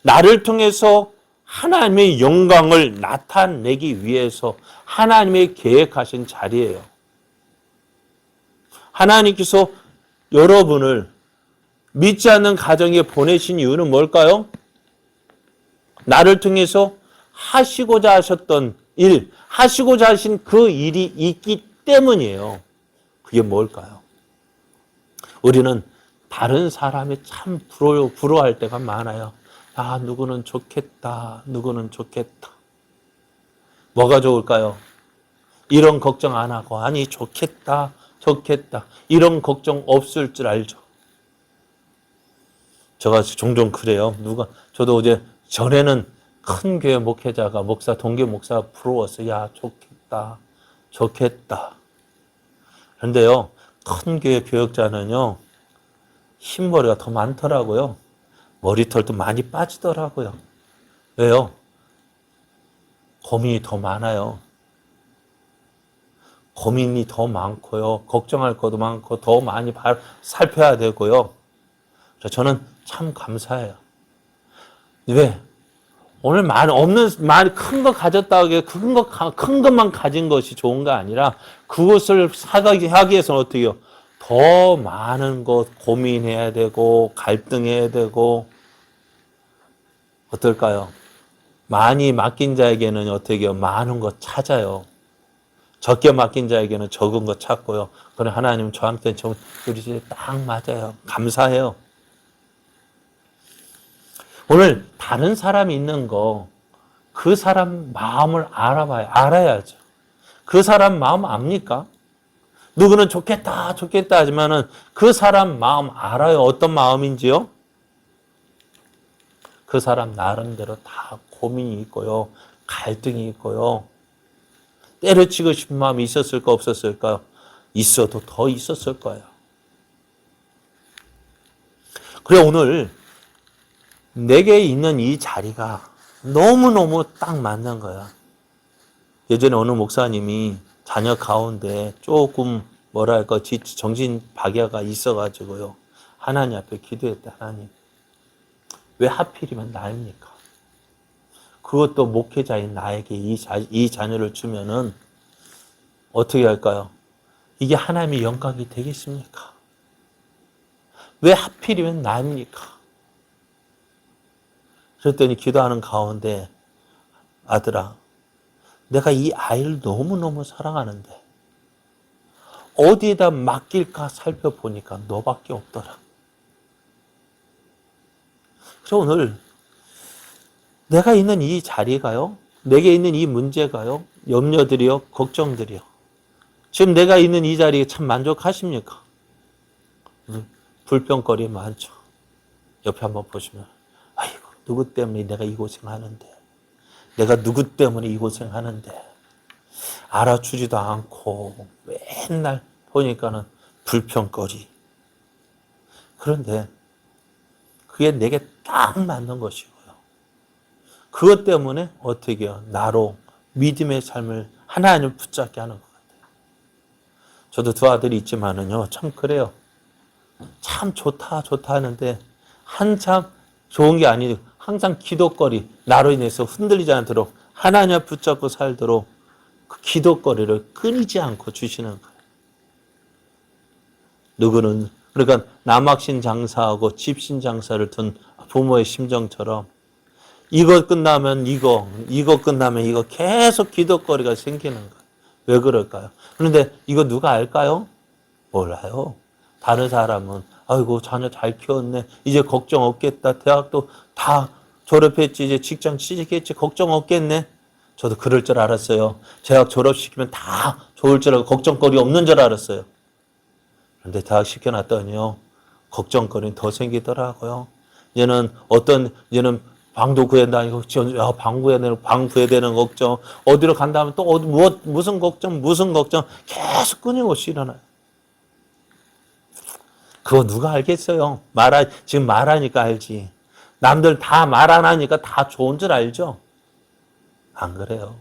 나를 통해서 하나님의 영광을 나타내기 위해서 하나님의 계획하신 자리예요. 하나님께서 여러분을 믿지 않는 가정에 보내신 이유는 뭘까요? 나를 통해서 하시고자 하셨던 일, 하시고자 하신 그 일이 있기 때문이에요. 그게 뭘까요? 우리는 다른 사람이 참 부러워할 때가 많아요. 아, 누구는 좋겠다, 누구는 좋겠다. 뭐가 좋을까요? 이런 걱정 안 하고, 아니, 좋겠다, 좋겠다. 이런 걱정 없을 줄 알죠. 제가 종종 그래요. 저도 어제 전에는 큰 교회 목회자가, 동교 목사가 부러웠어요. 야, 좋겠다, 좋겠다. 그런데요, 큰 교회 교역자는요, 흰머리가 더 많더라고요. 머리털도 많이 빠지더라고요. 왜요? 고민이 더 많아요. 고민이 더 많고요. 걱정할 것도 많고 더 많이 살펴야 되고요. 저는 참 감사해요. 왜? 오늘 큰 거 가졌다고 해서 큰 것만 가진 것이 좋은 거 아니라 그것을 하기 위해서는 어떻게 해요? 더 많은 것 고민해야 되고 갈등해야 되고 어떨까요? 많이 맡긴 자에게는 어떻게 해요? 많은 것 찾아요. 적게 맡긴 자에게는 적은 것 찾고요. 그래 하나님 저한테는 우리 딱 맞아요. 감사해요. 오늘 다른 사람이 있는 거 그 사람 마음을 알아야죠. 그 사람 마음 압니까? 누구는 좋겠다 좋겠다 하지만은 그 사람 마음 알아요. 어떤 마음인지요? 그 사람 나름대로 다 고민이 있고요. 갈등이 있고요. 때려치고 싶은 마음이 있었을까 없었을까요? 있어도 더 있었을 거예요. 그래 오늘 내게 있는 이 자리가 너무너무 딱 맞는 거야. 예전에 어느 목사님이 자녀 가운데 조금 정신 박야가 있어가지고요. 하나님 앞에 기도했다. 하나님, 왜 하필이면 나입니까? 그것도 목회자인 나에게 이 자녀를 주면은 어떻게 할까요? 이게 하나님의 영광이 되겠습니까? 왜 하필이면 나입니까? 그랬더니 기도하는 가운데 아들아, 내가 이 아이를 너무너무 사랑하는데 어디에다 맡길까 살펴보니까 너밖에 없더라. 그래서 오늘 내가 있는 이 자리가요, 내게 있는 이 문제가요, 염려들이요, 걱정들이요. 지금 내가 있는 이 자리에 참 만족하십니까? 불평거리 많죠. 옆에 한번 보시면, 아이고, 누구 때문에 내가 이 고생하는데, 내가 누구 때문에 이 고생하는데, 알아주지도 않고 맨날 보니까는 불평거리. 그런데 그게 내게 딱 맞는 것이고요. 그것 때문에 어떻게 해요? 나로 믿음의 삶을 하나님을 붙잡게 하는 것 같아요. 저도 두 아들이 있지만은요, 참 그래요. 참 좋다 하는데 한참 좋은 게 아니고 항상 기도거리, 나로 인해서 흔들리지 않도록 하나님을 붙잡고 살도록 그 기도거리를 끊이지 않고 주시는 거예요. 누구는 그러니까 남학신 장사하고 집신 장사를 둔 부모의 심정처럼 이거 끝나면 이거 끝나면 이거 계속 기도거리가 생기는 거예요. 왜 그럴까요? 그런데 이거 누가 알까요? 몰라요. 다른 사람은 아이고 자녀 잘 키웠네. 이제 걱정 없겠다. 대학도 다 졸업했지. 이제 직장 취직했지. 걱정 없겠네. 저도 그럴 줄 알았어요. 대학 졸업시키면 다 좋을 줄 알고 걱정거리 없는 줄 알았어요. 그런데 대학 시켜놨더니요. 걱정거리는 더 생기더라고요. 얘는 방도 구해야 되는 걱정, 야, 방 구해야 되는 걱정, 어디로 간다면 또 무슨 걱정, 계속 끊임없이 일어나요. 그거 누가 알겠어요? 지금 말하니까 알지. 남들 다 말 안 하니까 다 좋은 줄 알죠? 안 그래요.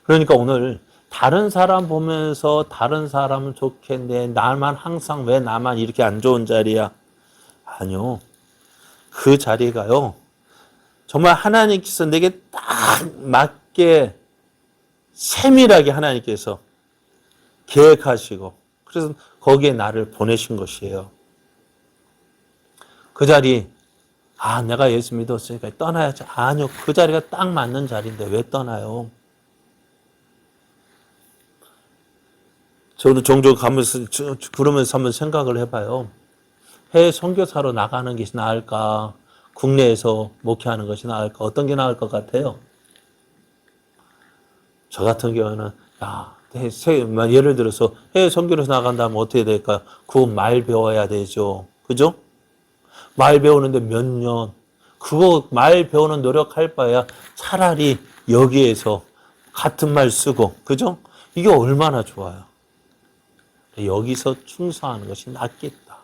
그러니까 오늘 다른 사람 보면서 다른 사람은 좋겠네. 나만 항상 왜 나만 이렇게 안 좋은 자리야? 아니요. 그 자리가요. 정말 하나님께서 내게 딱 맞게 세밀하게 하나님께서 계획하시고 그래서 거기에 나를 보내신 것이에요. 그 자리 내가 예수 믿었으니까 떠나야지. 아니요. 그 자리가 딱 맞는 자리인데 왜 떠나요? 저도 종종 그러면서 한번 생각을 해봐요. 해외 선교사로 나가는 것이 나을까? 국내에서 목회하는 것이 나을까? 어떤 게 나을 것 같아요? 저 같은 경우는 예를 들어서 해외 선교로 나간다면 어떻게 될까요? 그 말 배워야 되죠. 그죠? 말 배우는데 몇 년. 그거 말 배우는 노력할 바야 차라리 여기에서 같은 말 쓰고. 그죠? 이게 얼마나 좋아요. 여기서 충성하는 것이 낫겠다.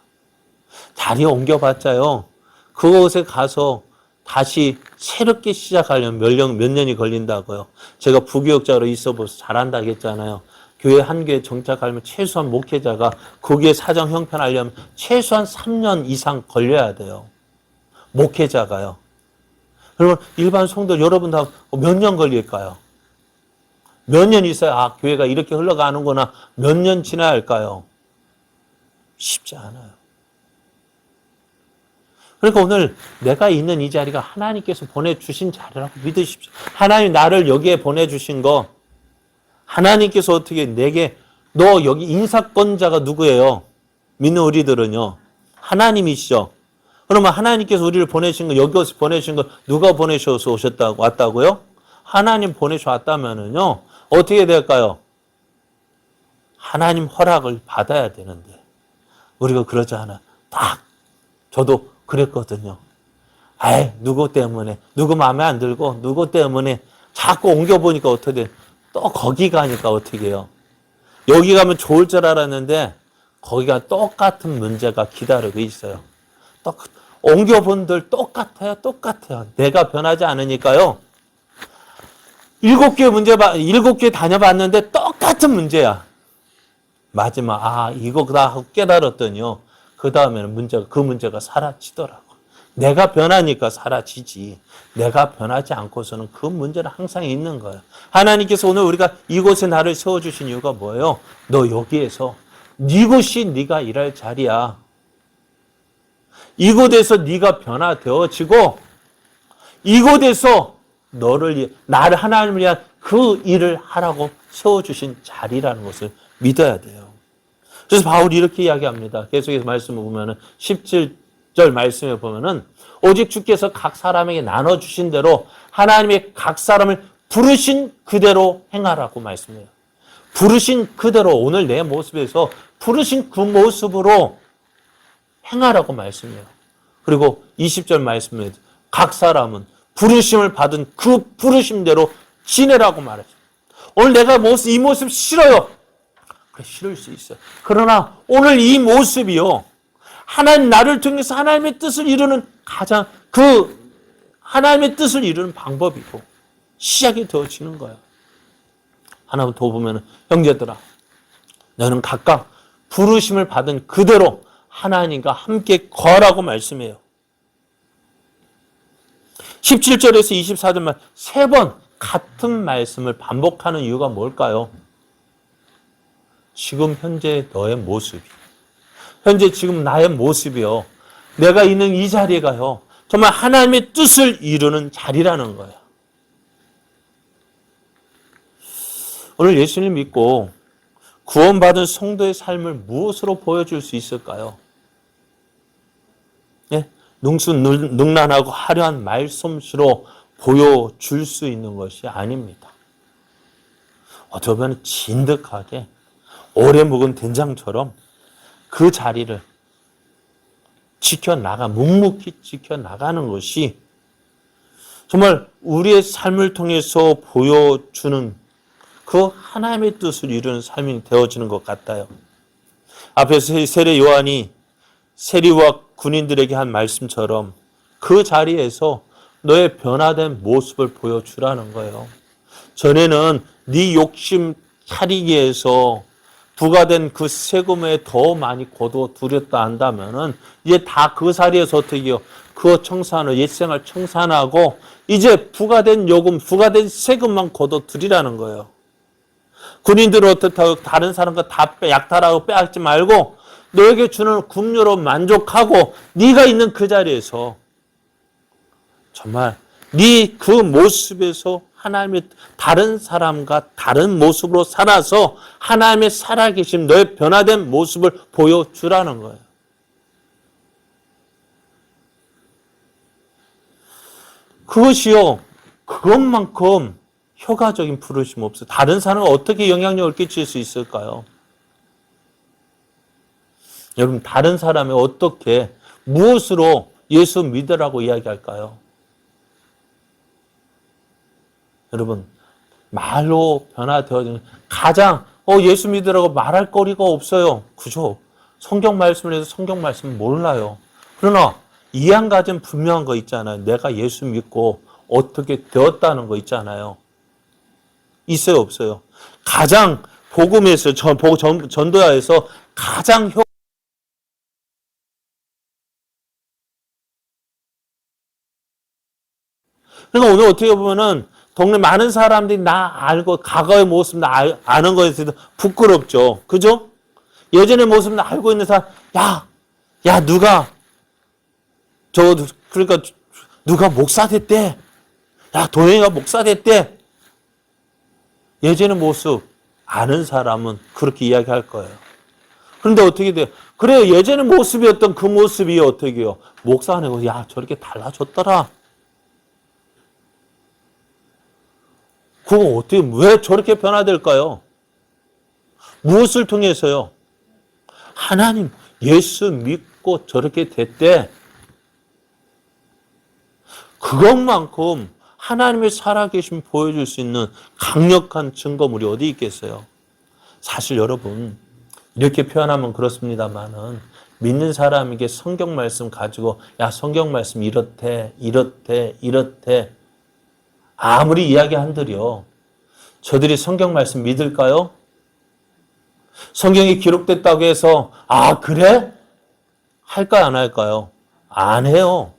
자리 옮겨봤자요. 그곳에 가서 다시 새롭게 시작하려면 몇 년이 걸린다고요. 제가 부교육자로 있어봐서 잘한다고 했잖아요. 교회 한 교회에 정착하려면 최소한 목회자가 거기에 사정 형편하려면 최소한 3년 이상 걸려야 돼요. 목회자가요. 그러면 일반 성도 여러분 다 몇 년 걸릴까요? 몇 년 있어야 교회가 이렇게 흘러가는구나. 몇 년 지나야 할까요? 쉽지 않아요. 그러니까 오늘 내가 있는 이 자리가 하나님께서 보내주신 자리라고 믿으십시오. 하나님 나를 여기에 보내주신 거 하나님께서 어떻게 내게 너 여기 인사권자가 누구예요? 믿는 우리들은요. 하나님이시죠. 그러면 하나님께서 우리를 보내신 거 여기서 보내신 거 누가 보내셔서 왔다고요? 하나님 보내셔 왔다면은요. 어떻게 될까요? 하나님 허락을 받아야 되는데 우리가 그러지 않아. 딱 저도 그랬거든요. 누구 때문에 누구 마음에 안 들고 누구 때문에 자꾸 옮겨보니까 어떻게 돼? 또 거기 가니까 어떻게 해요? 여기 가면 좋을 줄 알았는데 거기가 똑같은 문제가 기다리고 있어요. 옮겨본들 똑같아요. 내가 변하지 않으니까요. 7개 다녀봤는데 똑같은 문제야. 마지막 이거다 하고 깨달았더니요. 그 다음에는 그 문제가 사라지더라고. 내가 변하니까 사라지지. 내가 변하지 않고서는 그 문제는 항상 있는 거예요. 하나님께서 오늘 우리가 이곳에 나를 세워주신 이유가 뭐예요? 너 여기에서 이곳이 네가 일할 자리야. 이곳에서 네가 변화되어지고 이곳에서 나를 하나님을 위한 그 일을 하라고 세워주신 자리라는 것을 믿어야 돼요. 그래서 바울이 이렇게 이야기합니다. 계속해서 말씀을 보면은 17절 말씀에 보면은 오직 주께서 각 사람에게 나눠주신 대로 하나님의 각 사람을 부르신 그대로 행하라고 말씀해요. 부르신 그대로 오늘 내 모습에서 부르신 그 모습으로 행하라고 말씀해요. 그리고 20절 말씀에 각 사람은 부르심을 받은 그 부르심대로 지내라고 말했어요. 오늘 내가 이 모습 싫어요. 그래, 싫을 수 있어요. 그러나 오늘 이 모습이요. 하나님 나를 통해서 하나님의 뜻을 이루는 가장 하나님의 뜻을 이루는 방법이고 시작이 되어지는 거예요. 하나 더 보면 형제들아 너는 각각 부르심을 받은 그대로 하나님과 함께 거라고 말씀해요. 17절에서 24절만 3번 같은 말씀을 반복하는 이유가 뭘까요? 지금 현재 너의 모습이 현재 지금 나의 모습이요. 내가 있는 이 자리가요. 정말 하나님의 뜻을 이루는 자리라는 거예요. 오늘 예수님 믿고 구원받은 성도의 삶을 무엇으로 보여줄 수 있을까요? 예? 능란하고 화려한 말솜씨로 보여줄 수 있는 것이 아닙니다. 어떻게 보면 진득하게 오래 묵은 된장처럼 그 자리를 묵묵히 지켜나가는 것이 정말 우리의 삶을 통해서 보여주는 그 하나님의 뜻을 이루는 삶이 되어지는 것 같아요. 앞에서 세례 요한이 세리와 군인들에게 한 말씀처럼 그 자리에서 너의 변화된 모습을 보여주라는 거예요. 전에는 네 욕심 차리기 위해서 부과된 그 세금에 더 많이 거둬들였다 한다면은 이제 다 그 자리에서 어떻게 해요? 그거 청산을 옛생활 청산하고 이제 부과된 요금, 부과된 세금만 거둬들이라는 거예요. 군인들은 어떻다고 다른 사람과 다 약탈하고 빼앗지 말고 너에게 주는 급료로 만족하고 네가 있는 그 자리에서 정말 네 그 모습에서 하나님의 다른 사람과 다른 모습으로 살아서 하나님의 살아계심, 너의 변화된 모습을 보여주라는 거예요. 그것이요, 그것만큼 효과적인 부르심 없어요. 다른 사람은 어떻게 영향력을 끼칠 수 있을까요? 여러분, 다른 사람이 어떻게, 무엇으로 예수 믿으라고 이야기할까요? 여러분, 말로 변화되어지는 가장 예수 믿으라고 말할 거리가 없어요. 그죠? 성경 말씀을 해서 성경 말씀을 몰라요. 그러나 이 한 가지는 분명한 거 있잖아요. 내가 예수 믿고 어떻게 되었다는 거 있잖아요. 있어요, 없어요? 가장 복음에서 전도야에서 가장 그러니까 오늘 어떻게 보면은 동네 많은 사람들이 나 알고 과거의 모습 나 아는 거에 대해서 부끄럽죠. 그죠? 예전의 모습 나 알고 있는 사람, 야, 누가 그러니까 누가 목사 됐대. 야, 도영이가 목사 됐대. 예전의 모습 아는 사람은 그렇게 이야기할 거예요. 그런데 어떻게 돼요? 그래요. 예전의 모습이었던 그 모습이 어떻게 해요? 목사 안에 야, 저렇게 달라졌더라. 그거 어떻게, 왜 저렇게 변화될까요? 무엇을 통해서요? 하나님, 예수 믿고 저렇게 됐대. 그것만큼 하나님의 살아계심 보여줄 수 있는 강력한 증거물이 어디 있겠어요? 사실 여러분, 이렇게 표현하면 그렇습니다만은 믿는 사람에게 성경 말씀 가지고 야, 성경 말씀 이렇대. 아무리 이야기한들요. 저들이 성경 말씀 믿을까요? 성경이 기록됐다고 해서 그래? 할까요? 안 할까요? 안 해요.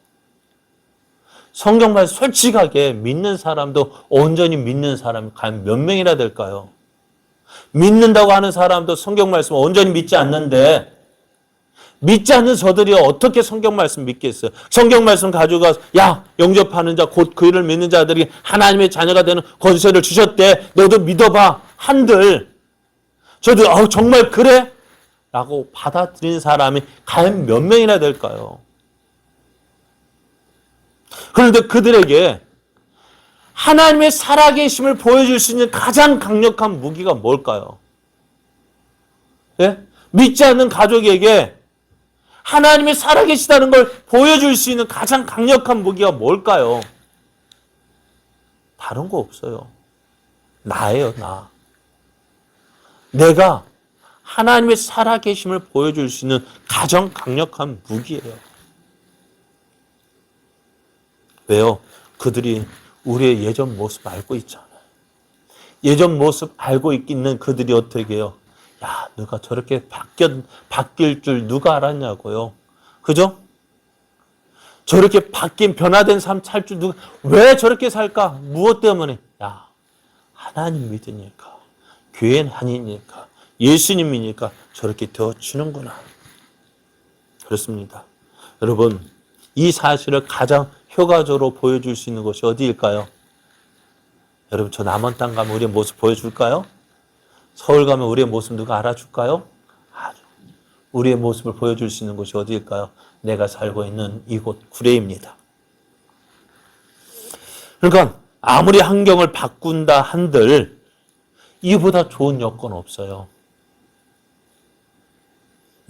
성경 말씀 솔직하게 믿는 사람도 온전히 믿는 사람이 과연 몇 명이나 될까요? 믿는다고 하는 사람도 성경 말씀 온전히 믿지 않는데 믿지 않는 저들이 어떻게 성경 말씀 믿겠어요? 성경 말씀 가지고 가서 영접하는 자 곧 그 일을 믿는 자들이 하나님의 자녀가 되는 권세를 주셨대. 너도 믿어봐. 한들 저도 정말 그래? 라고 받아들인 사람이 과연 몇 명이나 될까요? 그런데 그들에게 하나님의 살아계심을 보여줄 수 있는 가장 강력한 무기가 뭘까요? 예? 믿지 않는 가족에게 하나님이 살아계시다는 걸 보여줄 수 있는 가장 강력한 무기가 뭘까요? 다른 거 없어요. 나예요, 나. 내가 하나님의 살아계심을 보여줄 수 있는 가장 강력한 무기예요. 왜요? 그들이 우리의 예전 모습 알고 있잖아요. 예전 모습 알고 있는 그들이 어떻게 해요? 야, 너가 저렇게 바뀔 줄 누가 알았냐고요. 그죠? 저렇게 바뀐 변화된 삶 살 줄 누가, 왜 저렇게 살까? 무엇 때문에? 야, 하나님 믿으니까, 교회 다니니까, 예수님이니까 저렇게 되어지는구나. 그렇습니다. 여러분, 이 사실을 가장 효과적으로 보여줄 수 있는 것이 어디일까요? 여러분, 저 남원 땅 가면 우리의 모습 보여줄까요? 서울 가면 우리의 모습 누가 알아줄까요? 우리의 모습을 보여줄 수 있는 곳이 어디일까요? 내가 살고 있는 이곳 구례입니다. 그러니까 아무리 환경을 바꾼다 한들 이보다 좋은 여건 없어요.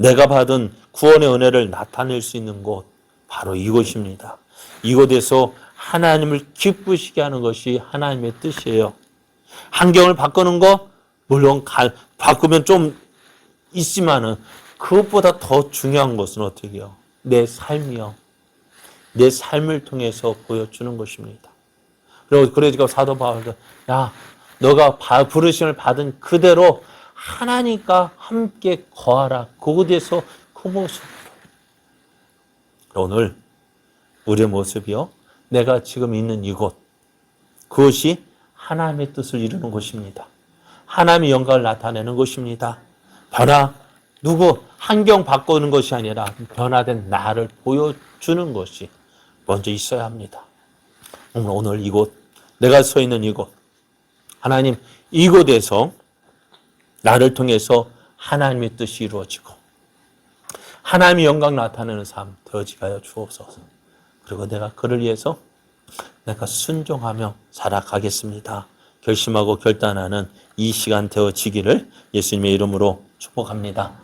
내가 받은 구원의 은혜를 나타낼 수 있는 곳, 바로 이곳입니다. 이곳에서 하나님을 기쁘시게 하는 것이 하나님의 뜻이에요. 환경을 바꾸는 거, 물론 바꾸면 좀 있지만은 그것보다 더 중요한 것은 어떻게 해요? 내 삶이요. 내 삶을 통해서 보여주는 것입니다. 그래서 사도 바울도, 야, 너가 부르심을 받은 그대로 하나님과 함께 거하라. 그곳에서 그 모습. 오늘 우리의 모습이요. 내가 지금 있는 이곳. 그것이 하나님의 뜻을 이루는 곳입니다. 하나님의 영광을 나타내는 곳입니다. 환경 바꾸는 것이 아니라 변화된 나를 보여주는 것이 먼저 있어야 합니다. 오늘 이곳, 내가 서 있는 이곳, 하나님, 이곳에서 나를 통해서 하나님의 뜻이 이루어지고 하나님의 영광 나타내는 삶 되어지게 하여 주옵소서. 그리고 내가 그를 위해서 내가 순종하며 살아가겠습니다. 결심하고 결단하는 이 시간 되어지기를 예수님의 이름으로 축복합니다.